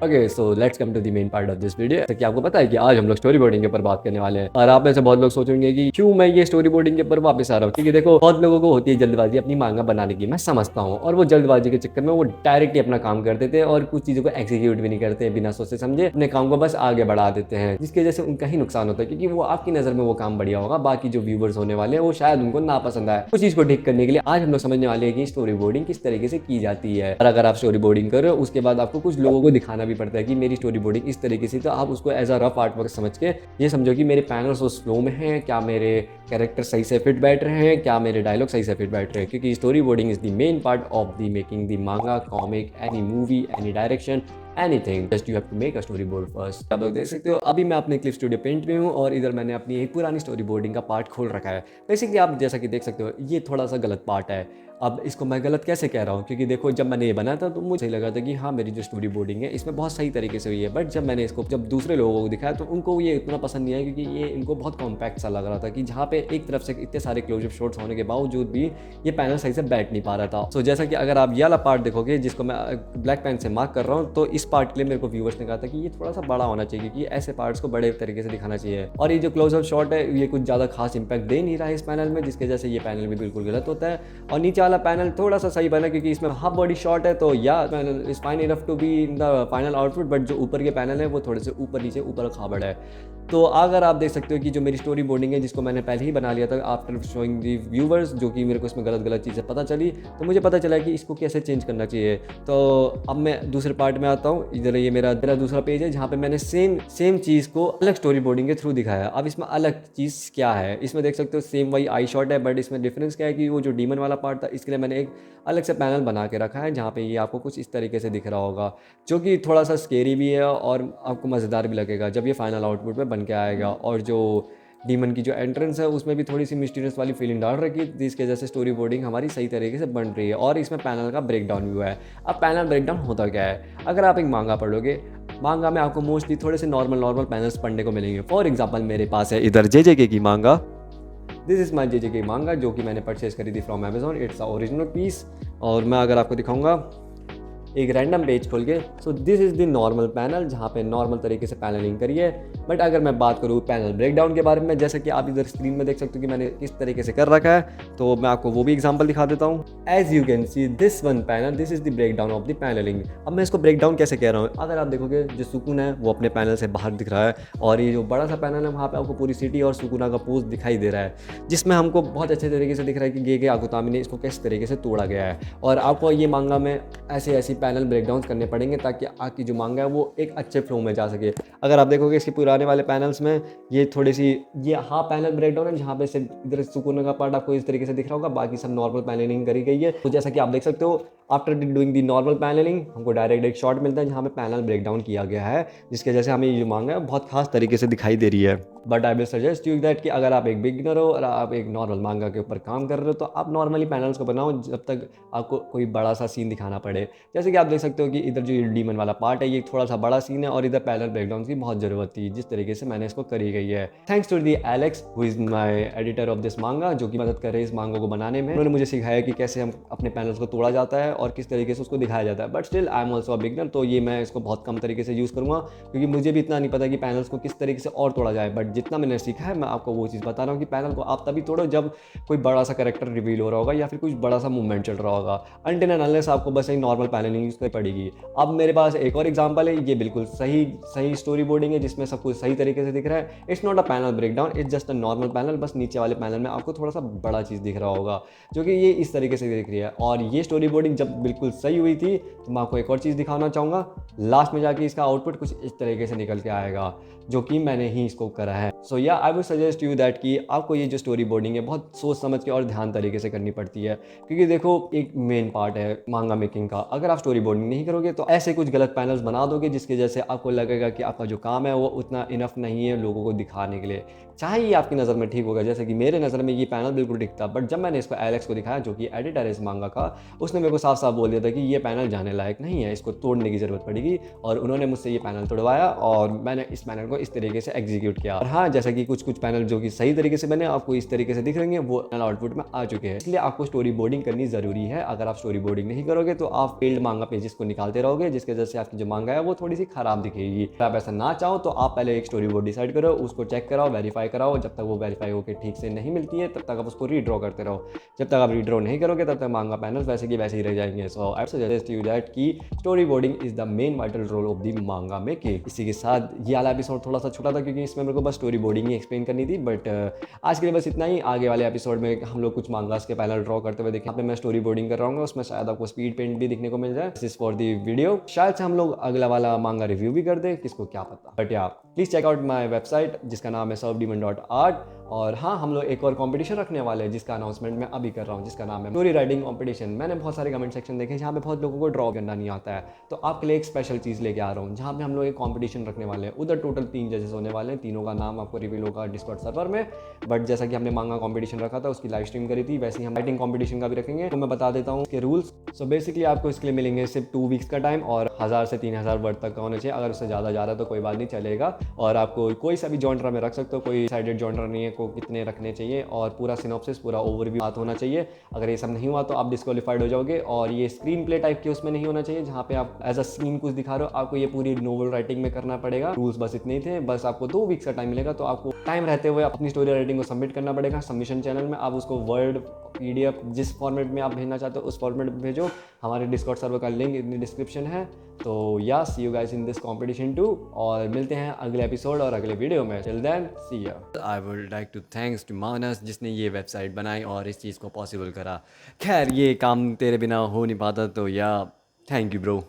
Okay, so let's come to the main part of this video. जैसे कि आपको पता है कि आज हम लोग स्टोरी बोर्डिंग के ऊपर बात करने वाले हैं, और आप में से बहुत लोग सोचेंगे कि क्यों मैं ये स्टोरी बोर्डिंग के ऊपर वापस आ रहा हूँ। क्योंकि देखो, बहुत लोगों को होती है जल्दबाजी अपनी मांगा बनाने की, मैं समझता हूँ, और वो जल्दबाजी के चक्कर में वो डायरेक्टली अपना काम कर देते हैं और कुछ चीज़ों को एग्जीक्यूट भी नहीं करते, बिना सोचे समझे अपने काम को बस आगे बढ़ा देते हैं, जिसकी वजह से उनका ही नुकसान होता है। क्योंकि वो आपकी नज़र में वो काम बढ़िया होगा, बाकी जो व्यूवर्स होने वाले हैं वो शायद उनको ना पसंद आए। उस चीज़ को ठीक करने के लिए आज हम लोग समझने वाले हैं कि स्टोरी बोर्डिंग किस तरीके से की जाती है। और अगर आप स्टोरी बोर्डिंग करो, उसके बाद आपको कुछ लोगों को दिखाना भी पड़ता है कि मेरी स्टोरी बोर्डिंग इस तरीके से, तो आप उसको as a rough art work समझ के ये समझो कि मेरे पैनल्स उस फ्लो में हैं, क्या मेरे कैरेक्टर सही से फिट बैठ रहे हैं, क्या मेरे डायलॉग सही से फिट बैठ रहे हैं। क्योंकि story boarding is the main part of the making the manga, comic, any movie, any direction, anything. Just you have to make a story board first. आप लोग देख सकते हो अभी मैं अपने क्लिप स्टूडियो पेंट में हूँ, और इधर मैंने अपनी एक पुरानी स्टोरी बोर्डिंग का पार्ट खोल रखा है। बेसिकली आप जैसा कि देख सकते हो ये थोड़ा सा गलत पार्ट है। अब इसको मैं गलत कैसे कह रहा हूँ, क्योंकि देखो जब मैंने ये बनाया था तो मुझे सही लगा था कि हाँ मेरी जो स्टोरी बोर्डिंग है इसमें बहुत सही तरीके से हुई है। बट जब मैंने इसको जब दूसरे लोगों को दिखाया तो उनको ये इतना पसंद नहीं आया, क्योंकि ये इनको बहुत कॉम्पैक्ट सा लग रहा था, कि जहाँ पे एक तरफ से इतने सारे क्लोजअप शॉट्स होने के बावजूद भी ये पैनल सही से बैठ नहीं पा रहा था। सो जैसा कि अगर आप ये वाला पार्ट देखोगे जिसको मैं ब्लैक पेन से मार्क कर रहा हूँ, तो इस पार्ट के लिए मेरे को व्यूवर्स ने कहा था कि ये थोड़ा सा बड़ा होना चाहिए, कि ऐसे पार्ट्स को बड़े तरीके से दिखाना चाहिए। और ये जो क्लोजअप शॉट है ये कुछ ज़्यादा खास इंपैक्ट दे नहीं रहा है इस पैनल में, जिसके जैसे ये पैनल भी बिल्कुल गलत होता है। और नीचे वाला पैनल थोड़ा सा सही बना, क्योंकि इसमें हाफ बॉडी शॉट है, तो या panel is fine enough to be in the final output. But जो ऊपर के पैनल है वो थोड़े से ऊपर नीचे ऊपर खाबड़ है। तो अगर आप देख सकते हो कि जो मेरी स्टोरी बोर्डिंग है जिसको मैंने पहले ही बना लिया था आफ्टर शोइंग दी व्यूवर्स, जो कि मेरे को इसमें गलत गलत चीज़ें पता चली, तो मुझे पता चला कि इसको कैसे चेंज करना चाहिए। तो अब मैं दूसरे पार्ट में आता हूँ। इधर ये मेरा दूसरा पेज है जहाँ पे मैंने सेम चीज़ को अलग स्टोरी बोर्डिंग के थ्रू दिखाया। अब इसमें अलग चीज़ क्या है, इसमें देख सकते हो सेम वही आई शॉट है, बट इसमें डिफरेंस क्या है कि वो जो डीमन वाला पार्ट था इसके लिए मैंने एक अलग से पैनल बना के रखा है, जहाँ पे ये आपको कुछ इस तरीके से दिख रहा होगा, जो कि थोड़ा सा स्केरी भी है और आपको मज़ेदार भी लगेगा जब ये फाइनल आउटपुट में बन के आएगा। और जो डीमन की जो एंट्रेंस है उसमें भी थोड़ी सी मिस्टीरियस वाली फीलिंग डाल रखी है, जिसके वजह से स्टोरी बोर्डिंग हमारी सही तरीके से बन रही है। और इसमें पैनल का ब्रेकडाउन भी हुआ है। अब पैनल ब्रेकडाउन होता क्या है, अगर आप एक मांगा पढ़ोगे, मांगा में आपको मोस्टली थोड़े से नॉर्मल पैनल्स पढ़ने को मिलेंगे। फॉर एग्जाम्पल मेरे पास है इधर JJK की मांगा। दिस इज़ माई JJK मांगा, जो कि मैंने परचेज करी थी from Amazon. It's a original piece. और मैं अगर आपको दिखाऊंगा एक रैंडम पेज खोल के, so this is the normal panel, जहाँ पे नॉर्मल तरीके से पैनलिंग करी है। बट अगर मैं बात करूँ पैनल ब्रेकडाउन के बारे में, जैसे कि आप इधर स्क्रीन में देख सकते हो कि मैंने किस तरीके से कर रखा है, तो मैं आपको वो भी एग्जांपल दिखा देता हूँ। As you can see this one panel, this is the breakdown of the panelling. अब मैं इसको ब्रेकडाउन कैसे कह रहा हूँ, अगर आप देखोगे जो सुकून है वो अपने पैनल से बाहर दिख रहा है, और ये जो बड़ा सा पैनल है वहाँ पे आपको पूरी सिटी और सुकूना का पोज दिखाई दे रहा है, जिसमें हमको बहुत अच्छे तरीके से दिख रहा है कि गेगे आकुतामी ने इसको किस तरीके से तोड़ा गया है। और आपको ये मांगा में ऐसे पैनल ब्रेकडाउन करने पड़ेंगे ताकि आपकी जो मांगा है वो एक अच्छे फ्लो में जा सके। अगर आप देखोगे इसके पुराने वाले पैनल्स में ये थोड़ी सी ये हाफ पैनल ब्रेकडाउन है, जहाँ पे सिर्फ इधर सुकून का पार्ट आपको इस तरीके से दिख रहा होगा, बाकी सब नॉर्मल पैनलिंग करी गई है। तो जैसा कि आप देख सकते हो after doing the normal panelling हमको डायरेक्ट एक शॉट मिलता है जहाँ पे पैनल ब्रेकडाउन किया गया है, जिसके जैसे हमें ये जो मांगा है बहुत खास तरीके से दिखाई दे रही है। But I will suggest you that कि अगर आप एक बिगिनर हो और आप एक नॉर्मल मांगा के ऊपर काम कर रहे हो, तो आप नॉर्मली पैनल्स को बनाओ जब तक आपको कोई बड़ा सा सीन दिखाना पड़े। जैसे कि आप देख सकते हो कि इधर जो डीमन वाला पार्ट है ये थोड़ा सा बड़ा सीन है, और इधर पैनल ब्रेकडाउन की बहुत ज़रूरत थी, जिस तरीके से मैंने इसको करी गई है। Thanks to the Alex who is my editor of this manga, जो कि मदद कर रहे हैं इस मांगा को बनाने में। उन्होंने मुझे सिखाया कि कैसे हम अपने पैनल्स को तोड़ा जाता है और किस तरीके से उसको दिखाया जाता है। But still I am also a beginner, तो ये मैं इसको बहुत कम तरीके से यूज़ करूँगा, क्योंकि मुझे भी इतना नहीं पता कि पैनल्स को किस तरीके से और तोड़ा जाए। बट जितना मैंने सीखा है मैं आपको वो चीज़ बता रहा हूँ कि पैनल को आप तभी तोड़ो जब कोई बड़ा सा कैरेक्टर रिवील हो रहा होगा या फिर कुछ बड़ा सा मूवमेंट चल रहा होगा। अनटिल एंड अनलेस आपको बस एक नॉर्मल पैनलिंग यूज़ करनी पड़ेगी। अब मेरे पास एक और एग्जांपल है, ये बिल्कुल सही स्टोरी बोर्डिंग है जिसमें सब कुछ सही तरीके से दिख रहा है। It's not a panel breakdown, it's just a normal panel. बस नीचे वाले पैनल में आपको थोड़ा सा बड़ा चीज़ दिख रहा होगा, जो कि ये इस तरीके से दिख रही है। और ये स्टोरी बोर्डिंग जब बिल्कुल सही हुई थी, तो मैं आपको एक और चीज़ दिखाना चाहूँगा। लास्ट में जाके इसका आउटपुट कुछ इस तरीके से निकल के आएगा, जो कि मैंने ही इसको करा है। सो या I would suggest you that कि आपको ये जो स्टोरी बोर्डिंग है बहुत सोच समझ के और ध्यान तरीके से करनी पड़ती है, क्योंकि देखो एक मेन पार्ट है मांगा मेकिंग का। अगर आप स्टोरी बोर्डिंग नहीं करोगे तो ऐसे कुछ गलत पैनल्स बना दोगे, जिसके जैसे आपको लगेगा कि आपका जो काम है वो उतना इनफ नहीं है लोगों को दिखाने के लिए। चाहे ये आपकी नज़र में ठीक होगा, जैसे कि मेरे नज़र में ये पैनल बिल्कुल ठीक था, बट जब मैंने इसको एलेक्स को दिखाया जो कि एडिटर है इस मांगा का, उसने मेरे को साफ साफ बोल दिया था कि ये पैनल जाने लायक नहीं है, इसको तोड़ने की ज़रूरत पड़ेगी। और उन्होंने मुझसे ये पैनल तोड़वाया और मैंने इस पैनल को इस तरीके से एग्जीक्यूट किया। और हाँ, जैसा कि कुछ पैनल जो कि सही तरीके से बने आपको इस तरीके से दिख रहे हैं, वो आउटपुट में आ चुके हैं। इसलिए आपको स्टोरी बोर्डिंग करनी ज़रूरी है। अगर आप स्टोरी बोर्डिंग नहीं करोगे तो आप फेल्ड मांगा पेजेस को निकालते रहोगे, जिसकी वजह से आपकी जो मांगा है वो थोड़ी सी खराब दिखेगी। अगर आप ऐसा ना चाहो तो आप पहले एक स्टोरी बोर्ड डिसाइड करो, उसको चेक कराओ, वेरीफाई कराओ। जब तक वो वेरीफाई होकर ठीक से नहीं मिलती है तब तक आप उसको रीड्रॉ करते रहो। जब तक आप रीड्रॉ नहीं करोगे तब तक मांगा पैनल वैसे की वैसे ही रह जाएंगे। So I suggest you that कि story boarding is the main vital role of the manga making. इसी के साथ ये वाला एपिसोड थोड़ा सा छोटा था क्योंकि इसमें मेरे को बस स्टोरी बोर्डिंग ही एक्सप्लेन करनी थी। बट आज के लिए बस इतना ही। आगे वाले एपिसोड में हम लोग कुछ मांगास के पैनल ड्रॉ करते हुए देखें। यहाँ पे मैं स्टोरी बोर्डिंग कर रहा हूँ, उसमें शायद आपको स्पीड पेंट भी दिखने को मिल जाए। This is for the video. शायद से हम लोग अगला वाला मांगा रिव्यू भी कर दे, किसको क्या पता। बट या please check out my website जिसका नाम है surfdemon.art। और हाँ, हम लोग एक और कंपटीशन रखने वाले हैं जिसका अनाउंसमेंट मैं अभी कर रहा हूँ, जिसका नाम है स्टोरी राइटिंग कंपटीशन। मैंने बहुत सारे कमेंट सेक्शन देखे जहाँ पे बहुत लोगों को ड्रॉ करना नहीं आता है, तो आपके लिए एक स्पेशल चीज़ लेके आ रहा हूँ जहाँ पे हम लोग एक कंपटीशन रखने वाले हैं। उधर टोटल 3 जजेस होने वाले हैं, तीनों का नाम आपको रिवील होगा डिस्कॉर्ड सर्वर में। बट जैसा कि हमने मांगा कंपटीशन रखा था उसकी लाइव स्ट्रीम करी थी, वैसे ही हम राइटिंग कंपटीशन का भी रखेंगे। तो मैं बता देता हूँ उसके रूल्स। सो बेसिकली आपको इसके लिए मिलेंगे सिर्फ 2 वीक्स का टाइम और 1000 से 3000 वर्ड तक का होना चाहिए। अगर उससे ज़्यादा जा रहा है तो कोई बात नहीं, चलेगा। और आपको कोई सा भी जॉनरा में रख सकते हो, कोई साइडेड जॉनरा नहीं है, को कितने रखने चाहिए और पूरा सिनॉप्सिस पूरा ओवरव्यू बात होना चाहिए। अगर ये सब नहीं हुआ तो आप डिस्क्वालीफाइड हो जाओगे। और ये स्क्रीन प्ले टाइप के उसमें नहीं होना चाहिए जहाँ पे आप एज अ सीन कुछ दिखा रहे हो, आपको ये पूरी नोवेल राइटिंग में करना पड़ेगा। रूल्स बस इतने ही थे। बस आपको 2 वीक्स का टाइम मिलेगा, तो आपको टाइम रहते हुए अपनी स्टोरी राइटिंग को सबमिट करना पड़ेगा सबमिशन चैनल में। आप उसको वर्ड PDF जिस फॉर्मेट में आप भेजना चाहते हो उस फॉर्मेट में भेजो। हमारे डिस्कॉर्ड सर्वर का लिंक इन डिस्क्रिप्शन है। तो या see you guys in this competition too, और मिलते हैं अगले एपिसोड और अगले वीडियो में। Till then see ya. I would like to thanks to Manas जिसने ये वेबसाइट बनाई और इस चीज़ को पॉसिबल करा। खैर ये काम तेरे बिना हो नहीं पाता, तो या थैंक यू ब्रो।